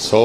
100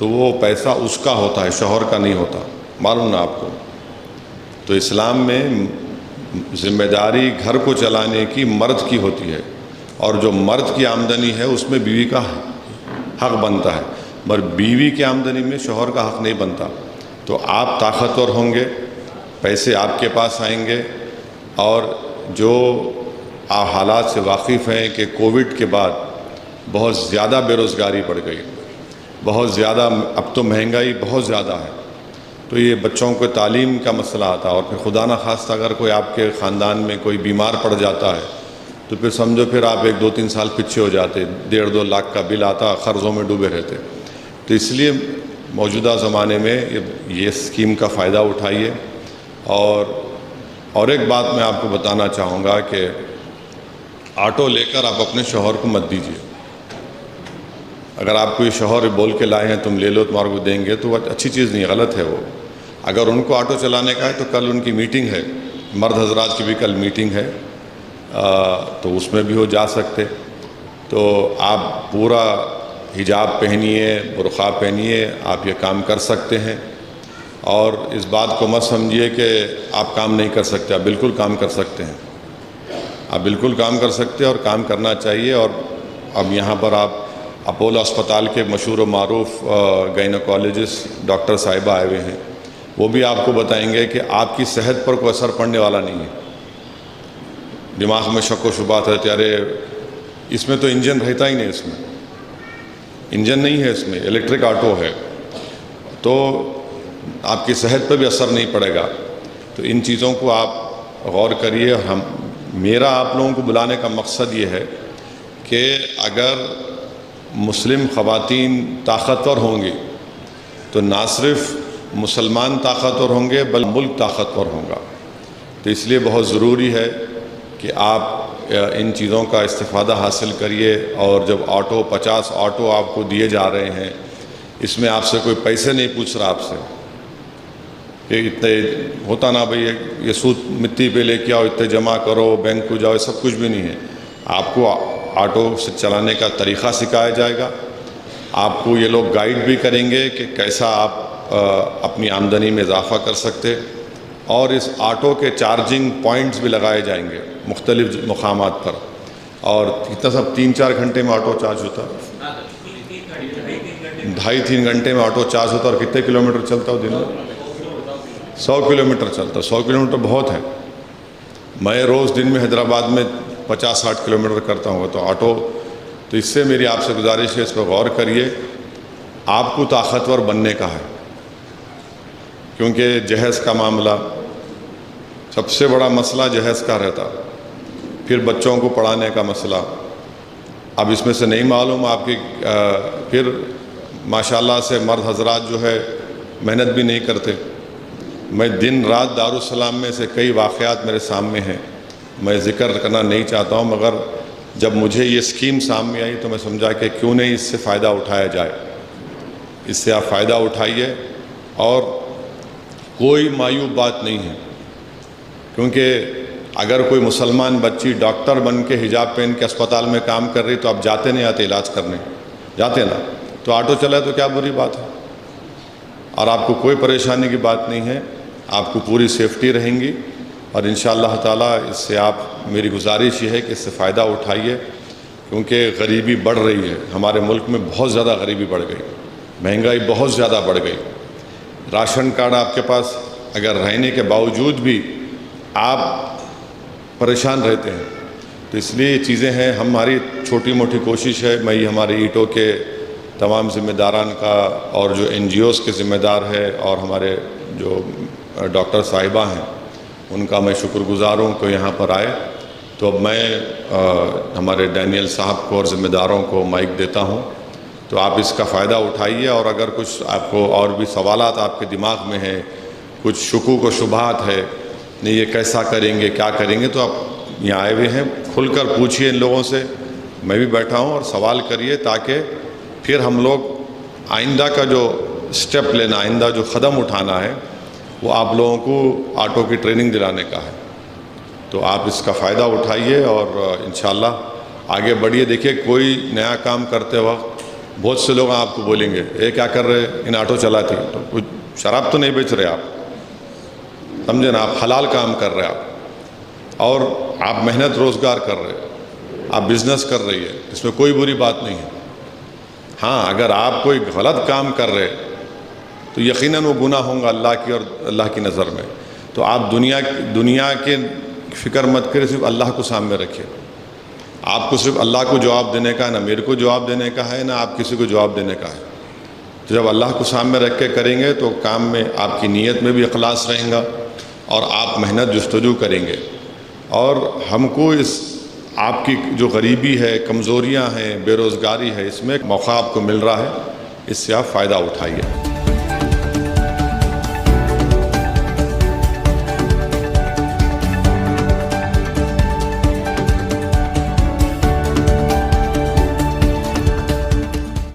تو وہ پیسہ اس کا ہوتا ہے، شوہر کا نہیں ہوتا، معلوم نا آپ کو. تو اسلام میں ذمہ داری گھر کو چلانے کی مرد کی ہوتی ہے، اور جو مرد کی آمدنی ہے اس میں بیوی کا حق بنتا ہے، مگر بیوی کی آمدنی میں شوہر کا حق نہیں بنتا. تو آپ طاقتور ہوں گے، پیسے آپ کے پاس آئیں گے. اور جو آپ حالات سے واقف ہیں کہ کووڈ کے بعد بہت زیادہ بے روزگاری بڑھ گئی، بہت زیادہ، اب تو مہنگائی بہت زیادہ ہے. تو یہ بچوں کو تعلیم کا مسئلہ آتا ہے، اور پھر خدا نہ خواستہ اگر کوئی آپ کے خاندان میں کوئی بیمار پڑ جاتا ہے تو پھر سمجھو پھر آپ 1-2-3 سال پیچھے ہو جاتے، 1.5-2 لاکھ کا بل آتا، قرضوں میں ڈوبے رہتے. تو اس لیے موجودہ زمانے میں یہ اسکیم کا فائدہ اٹھائیے. اور ایک بات میں آپ کو بتانا چاہوں گا کہ آٹو لے کر آپ اپنے شوہر کو مت دیجیے. اگر آپ کو یہ شوہر بول کے لائے ہیں تم لے لو تمہارے کو دیں گے، تو وہ اچھی چیز نہیں، غلط ہے وہ. اگر ان کو آٹو چلانے کا ہے تو کل ان کی میٹنگ ہے، مرد حضرات کی بھی کل میٹنگ ہے، تو اس میں بھی وہ جا سکتے. تو آپ پورا حجاب پہنیے، برقع پہنیے، آپ یہ کام کر سکتے ہیں. اور اس بات کو مت سمجھیے کہ آپ کام نہیں کر سکتے، آپ بالکل کام کر سکتے ہیں، آپ بالکل کام کر سکتے ہیں اور کام کرنا چاہیے. اور اب یہاں پر آپ اپولو اسپتال کے مشہور و معروف گائنوکالوجسٹ ڈاکٹر صاحبہ آئے ہوئے ہیں، وہ بھی آپ کو بتائیں گے کہ آپ کی صحت پر کوئی اثر پڑنے والا نہیں ہے. دماغ میں شک و شبہات رہتے، ارے اس میں تو انجن رہتا ہی نہیں، اس میں انجن نہیں ہے، اس میں الیکٹرک آٹو ہے، تو آپ کی صحت پہ بھی اثر نہیں پڑے گا. تو ان چیزوں کو آپ غور کریے. میرا آپ لوگوں کو بلانے کا مقصد یہ ہے کہ اگر مسلم خواتین طاقتور ہوں گی تو نہ صرف مسلمان طاقتور ہوں گے بلکہ ملک طاقتور ہوگا. تو اس لیے بہت ضروری ہے کہ آپ ان چیزوں کا استفادہ حاصل کریے. اور جب 50 آٹو آپ کو دیے جا رہے ہیں، اس میں آپ سے کوئی پیسے نہیں پوچھ رہا آپ سے کہ اتنے ہوتا نا بھئی یہ سود مٹی پہ لے کے آؤ، اتنے جمع کرو، بینک کو جاؤ، سب کچھ بھی نہیں ہے. آپ کو آٹو سے چلانے کا طریقہ سکھایا جائے گا. آپ کو یہ لوگ گائیڈ بھی کریں گے کہ کیسا آپ اپنی آمدنی میں اضافہ کر سکتے. اور اس آٹو کے چارجنگ پوائنٹس بھی لگائے جائیں گے مختلف مقامات پر. اور کتنا سب 3-4 گھنٹے میں آٹو چارج ہوتا ہے، 2.5-3 گھنٹے میں آٹو چارج ہوتا ہے. اور کتنے کلومیٹر چلتا ہو دن میں؟ 100 کلومیٹر چلتا. 100 کلومیٹر بہت ہے. میں روز دن میں حیدرآباد میں 50-60 کلومیٹر کرتا ہوں. تو آٹو، تو اس سے میری آپ سے گزارش ہے اس پہ غور کریے. آپ کو طاقتور بننے کا ہے، کیونکہ جہیز کا معاملہ سب سے بڑا مسئلہ جہیز کا رہتا. پھر بچوں کو پڑھانے کا مسئلہ. اب اس میں سے نہیں معلوم آپ کی پھر ماشاءاللہ سے مرد حضرات جو ہے محنت بھی نہیں کرتے. میں دن رات دارالسلام میں سے کئی واقعات میرے سامنے ہیں، میں ذکر کرنا نہیں چاہتا ہوں، مگر جب مجھے یہ اسکیم سامنے آئی تو میں سمجھا کہ کیوں نہیں اس سے فائدہ اٹھایا جائے. اس سے آپ فائدہ اٹھائیے. اور کوئی معیوب بات نہیں ہے، کیونکہ اگر کوئی مسلمان بچی ڈاکٹر بن کے حجاب پہن کے اسپتال میں کام کر رہی تو آپ جاتے نہیں آتے علاج کرنے، جاتے نا. تو آٹو چلائے تو کیا بری بات ہے. اور آپ کو کوئی پریشانی کی بات نہیں ہے، آپ کو پوری سیفٹی رہیں گی. اور انشاءاللہ تعالیٰ اس سے آپ، میری گزارش یہ ہے کہ اس سے فائدہ اٹھائیے، کیونکہ غریبی بڑھ رہی ہے. ہمارے ملک میں بہت زیادہ غریبی بڑھ گئی، مہنگائی بہت زیادہ بڑھ گئی. راشن کارڈ آپ کے پاس اگر رہنے کے باوجود بھی آپ پریشان رہتے ہیں. تو اس لیے یہ چیزیں ہیں. ہماری چھوٹی موٹی کوشش ہے. میں ہمارے ایٹو کے تمام ذمہ داران کا، اور جو NGOs کے ذمہ دار ہے، اور ہمارے جو ڈاکٹر صاحبہ ہیں ان کا میں شکر گزار ہوں کہ یہاں پر آئے. تو اب میں ہمارے ڈینیل صاحب کو اور ذمہ داروں کو مائک دیتا ہوں. تو آپ اس کا فائدہ اٹھائیے. اور اگر کچھ آپ کو اور بھی سوالات آپ کے دماغ میں ہیں، کچھ شکوک و شبہات ہے، نہیں یہ کیسا کریں گے، کیا کریں گے، تو آپ یہاں آئے ہوئے ہیں، کھل کر پوچھیے ان لوگوں سے. میں بھی بیٹھا ہوں، اور سوال کریے تاکہ پھر ہم لوگ آئندہ کا جو سٹیپ لینا، آئندہ جو قدم اٹھانا ہے وہ آپ لوگوں کو آٹو کی ٹریننگ دلانے کا ہے. تو آپ اس کا فائدہ اٹھائیے اور انشاءاللہ آگے بڑھیے. دیکھیے کوئی نیا کام کرتے وقت بہت سے لوگ آپ کو بولیں گے یہ کیا کر رہے ان آٹو چلاتی تو کچھ شراب تو نہیں بیچ رہے آپ، سمجھے نا، آپ حلال کام کر رہے آپ، اور آپ محنت روزگار کر رہے، آپ بزنس کر رہی ہے، اس میں کوئی بری بات نہیں ہے۔ ہاں اگر آپ کوئی غلط کام کر رہے تو یقیناً وہ گناہ ہوں گا اللہ کی اور اللہ کی نظر میں، تو آپ دنیا کے فکر مت کریں، صرف اللہ کو سامنے رکھیں۔ آپ کو صرف اللہ کو جواب دینے کا ہے، نہ میرے کو جواب دینے کا ہے، نہ آپ کسی کو جواب دینے کا ہے۔ تو جب اللہ کو سامنے رکھ کے کریں گے تو کام میں آپ کی نیت میں بھی اخلاص رہیں گا اور آپ محنت جستجو کریں گے، اور ہم کو اس آپ کی جو غریبی ہے، کمزوریاں ہیں، بے روزگاری ہے، اس میں ایک موقع آپ کو مل رہا ہے، اس سے آپ فائدہ اٹھائیے۔